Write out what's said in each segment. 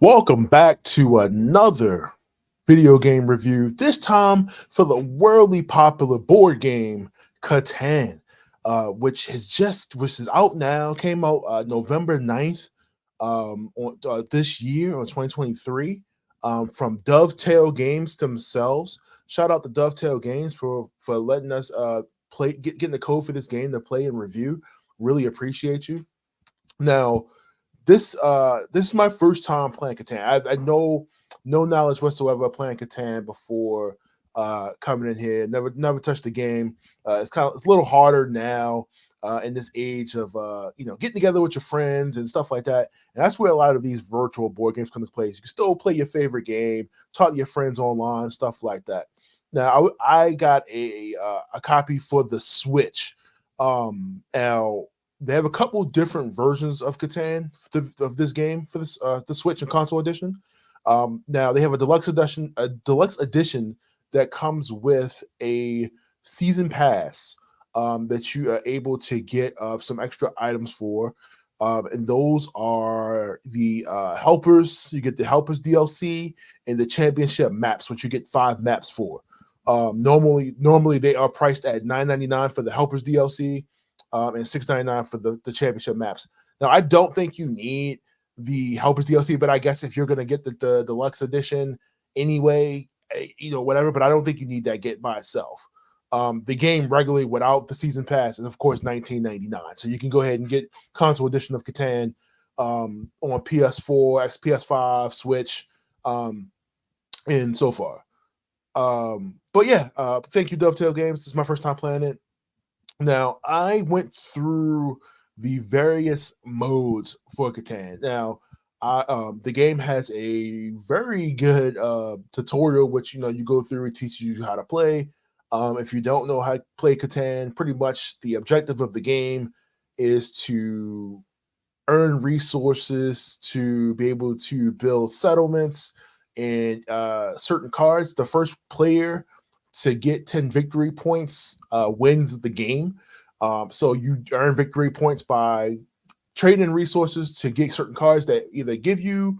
Welcome back to another video game review, this time for the worldly popular board game Catan, which is out now, came out November 9th this year, on 2023, from Dovetail Games themselves. Shout out to Dovetail Games for letting us getting the code for this game to play and review. Really appreciate you. Now, this is my first time playing Catan. I had no knowledge whatsoever of playing Catan before coming in here. Never touched the game. It's a little harder now in this age of getting together with your friends and stuff like that. And that's where a lot of these virtual board games come into place. You can still play your favorite game, talk to your friends online, stuff like that. Now I got a copy for the Switch. Now they have a couple different versions of Catan of this game for this the Switch and console edition. Now they have a deluxe edition that comes with a season pass that you are able to get some extra items for. And those are the helpers. You get the helpers DLC and the championship maps, which you get 5 maps for. Normally they are priced at $9.99 for the helpers DLC, and $6.99 for the championship maps. Now, I don't think you need the helpers DLC, but I guess if you're gonna get the deluxe edition anyway, whatever. But I don't think you need that get by itself. The game regularly without the season pass is of course $19.99. So you can go ahead and get console edition of Catan on PS4, PS5, Switch, and so far. But yeah, thank you, Dovetail Games. This is my first time playing it. Now, I went through the various modes for Catan. Now, the game has a very good tutorial, which you go through. It teaches you how to play. If you don't know how to play Catan, pretty much the objective of the game is to earn resources to be able to build settlements and certain cards. The first player to get 10 victory points wins the game. So you earn victory points by trading resources to get certain cards that either give you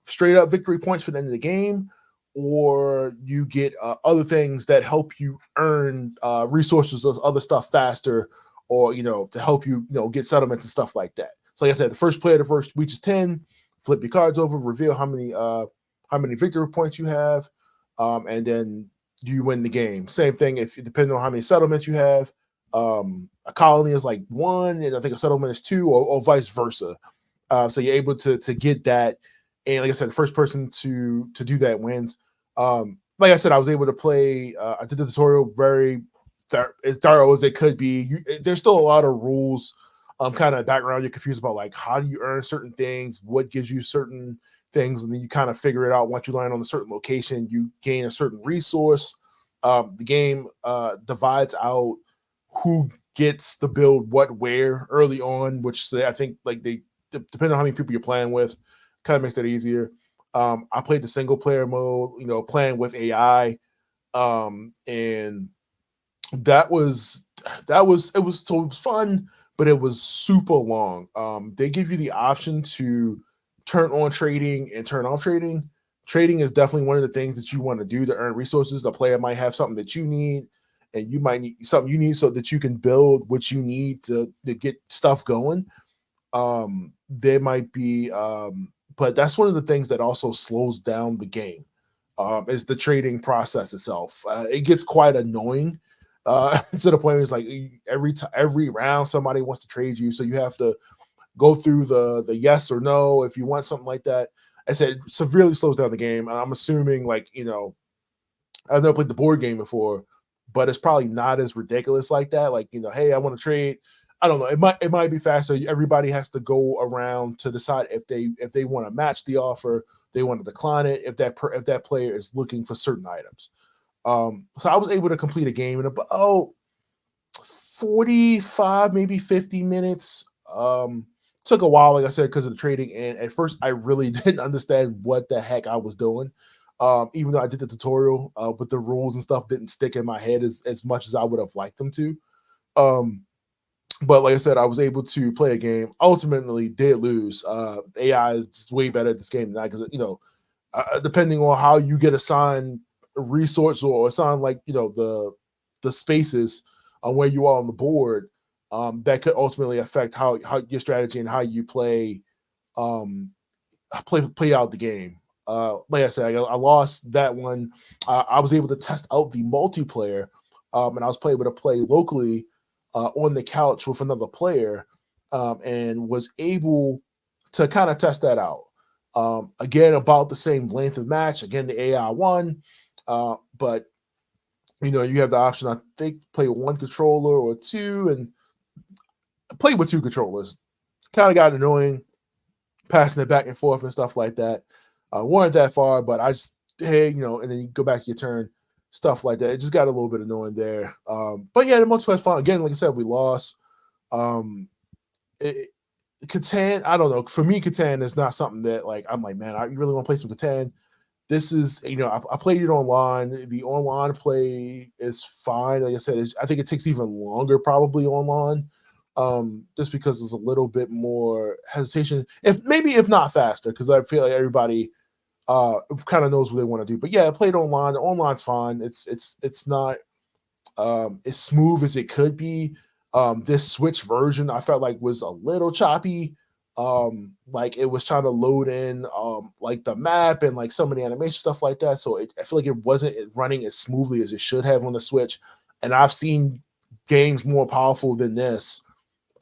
straight up victory points for the end of the game, or you get other things that help you earn resources or other stuff faster, or to help you get settlements and stuff like that. So like I said, the first player that first reaches 10, flip your cards over, reveal how many victory points you have, and then you win the game. Same thing if depending on how many settlements you have. A colony is like 1, and I think a settlement is 2, or vice versa. So you're able to get that, and like I said, the first person to do that wins. Like I said, I was able to play. I did the tutorial very as thorough as it could be. There's still a lot of rules, kind of background. You're confused about, like, how do you earn certain things, what gives you certain things, and then you kind of figure it out. Once you land on a certain location, you gain a certain resource. The game divides out who gets to build what where early on, which I think, like, they depending on how many people you're playing with, kind of makes that easier. I played the single player mode, playing with AI, and it was fun, but it was super long. They give you the option to turn on trading and turn off trading. Trading is definitely one of the things that you want to do to earn resources. The player might have something that you need, and you might need something you need so that you can build what you need to get stuff going. There might be, but that's one of the things that also slows down the game, is the trading process itself. It gets quite annoying to the point where it's like every round somebody wants to trade you, so you have to go through the yes or no if you want something like that. I said it severely slows down the game. I'm assuming, like, I've never played the board game before, but it's probably not as ridiculous like that. Like, hey, I want to trade. I don't know. It might be faster. Everybody has to go around to decide if they want to match the offer, they want to decline it, if that player is looking for certain items. So I was able to complete a game in about 45, maybe 50 minutes. Took a while, like I said, because of the trading. And at first, I really didn't understand what the heck I was doing. Even though I did the tutorial, but the rules and stuff didn't stick in my head as much as I would have liked them to. But like I said, I was able to play a game. Ultimately, did lose. AI is way better at this game than I, because depending on how you get assigned a resource or assign, like, the spaces on where you are on the board, that could ultimately affect how your strategy and how you um, play out the game. Like I said, I lost that one. I was able to test out the multiplayer, and I was able to play locally on the couch with another player, and was able to kind of test that out. Again, about the same length of match. Again, the AI won, but you have the option, I think, play with one controller or two, and play with two controllers. Kind of got annoying, passing it back and forth and stuff like that. Weren't that far, but I just, hey, and then you go back to your turn, stuff like that. It just got a little bit annoying there. But yeah, the multiplayer's fun. Again, like I said, we lost. Um, it, Catan, I don't know. For me, Catan is not something that, like, I'm like, man, I really want to play some Catan. This is, I played it online. The online play is fine. Like I said, I think it takes even longer probably online, just because there's a little bit more hesitation. If not faster, because I feel like everybody kind of knows what they want to do. But yeah, I played online. The online's fine. It's not as smooth as it could be. This Switch version I felt like was a little choppy. Like it was trying to load in like the map and like some of the animation stuff like that. So I feel like it wasn't running as smoothly as it should have on the Switch. And I've seen games more powerful than this,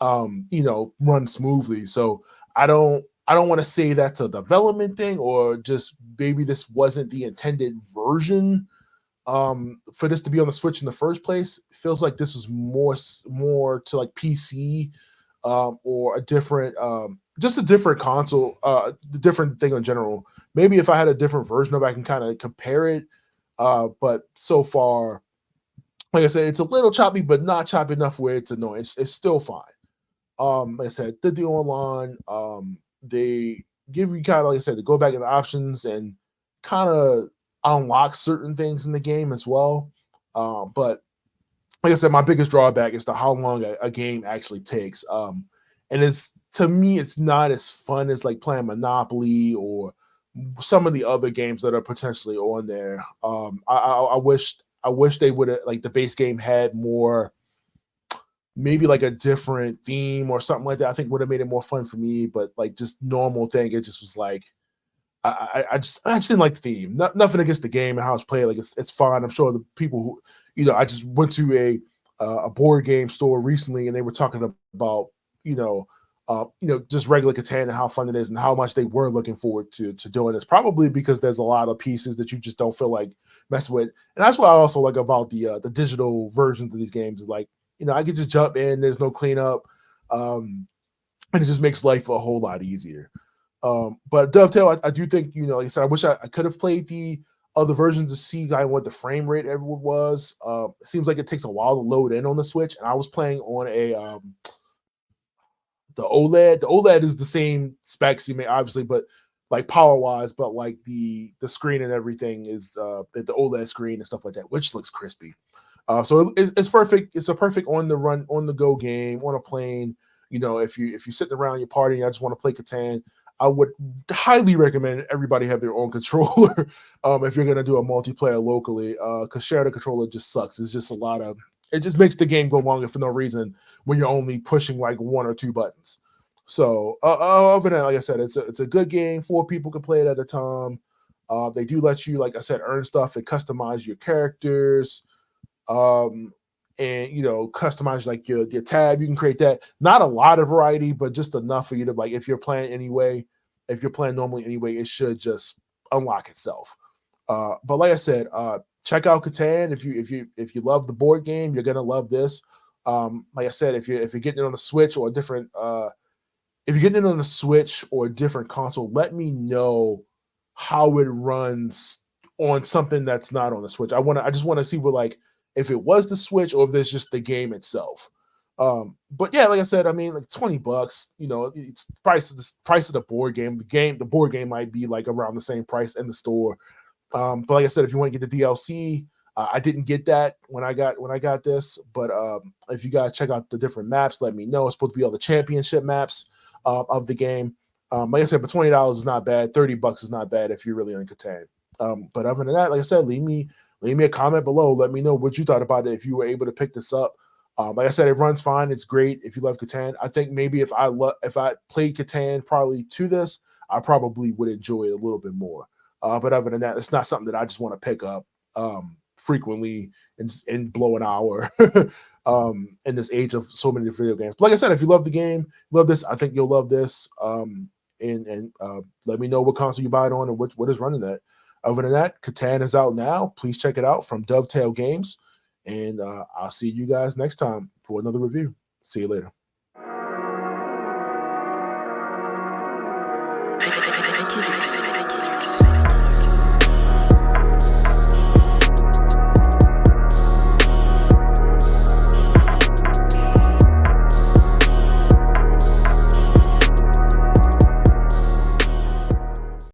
run smoothly. So I don't want to say that's a development thing, or just maybe this wasn't the intended version for this to be on the Switch in the first place. It feels like this was more to like PC, or a different just a different console, the different thing in general. Maybe if I had a different version of it, I can kind of compare it. But so far, like I said, it's a little choppy, but not choppy enough where it's annoying. It's still fine. Like I said, did the online. They give you kind of, like I said, to go back in the options and kind of unlock certain things in the game as well. But like I said, my biggest drawback is to how long a game actually takes. And it's, to me, it's not as fun as like playing Monopoly or some of the other games that are potentially on there. I wish they would have, like, the base game had more, maybe like a different theme or something like that. I think would have made it more fun for me. But like just normal thing, it just was like, I just didn't like the theme. Nothing against the game and how it's played. Like it's fine. I'm sure the people who, I just went to a board game store recently and they were talking about, just regular Catan and how fun it is and how much they were looking forward to doing this. Probably because there's a lot of pieces that you just don't feel like messing with. And that's what I also like about the digital versions of these games is like, I could just jump in. There's no cleanup, and it just makes life a whole lot easier. But Dovetail, I do think, like I said, I wish I could have played the other versions to see kind of what the frame rate ever was. It seems like it takes a while to load in on the Switch, and I was playing on the OLED. The OLED is the same specs, you may obviously, but like power wise, but like the screen and everything is the OLED screen and stuff like that, which looks crispy. So it's perfect. It's a perfect on the go game on a plane. If you're sitting around your party and I just want to play Catan, I would highly recommend everybody have their own controller if you're gonna do a multiplayer locally. Because sharing a controller just sucks. It's just it just makes the game go longer for no reason when you're only pushing like one or two buttons. So other than that, like I said, it's a good game. 4 people can play it at a time. They do let you, like I said, earn stuff and customize your characters. And customize like your tab. You can create that. Not a lot of variety, but just enough for you to, like, if you're playing normally anyway, it should just unlock itself. But like I said, check out Catan. If you love the board game, you're gonna love this. Like I said, if you're getting it on the Switch or a different if you're getting it on the Switch or a different console, let me know how it runs on something that's not on the Switch. I just want to see what, like, if it was the Switch or if there's just the game itself. But yeah, like I said, I mean, like $20, it's price of the board game. The board game might be like around the same price in the store. But like I said, if you want to get the DLC, I didn't get that when I got this, but if you guys check out the different maps, let me know. It's supposed to be all the championship maps of the game. Like I said, but $20 is not bad. $30 is not bad if you're really in Catan. But other than that, like I said, leave me a comment below. Let me know what you thought about it. If you were able to pick this up, like I said, it runs fine. It's great if you love Catan. I think maybe if I played Catan probably to this, I probably would enjoy it a little bit more. But other than that, it's not something that I just want to pick up frequently and blow an hour in this age of so many video games. But like I said, if you love the game, love this, I think you'll love this. And let me know what console you buy it on and what is running that. Other than that, Catan is out now. Please check it out from Dovetail Games. And I'll see you guys next time for another review. See you later.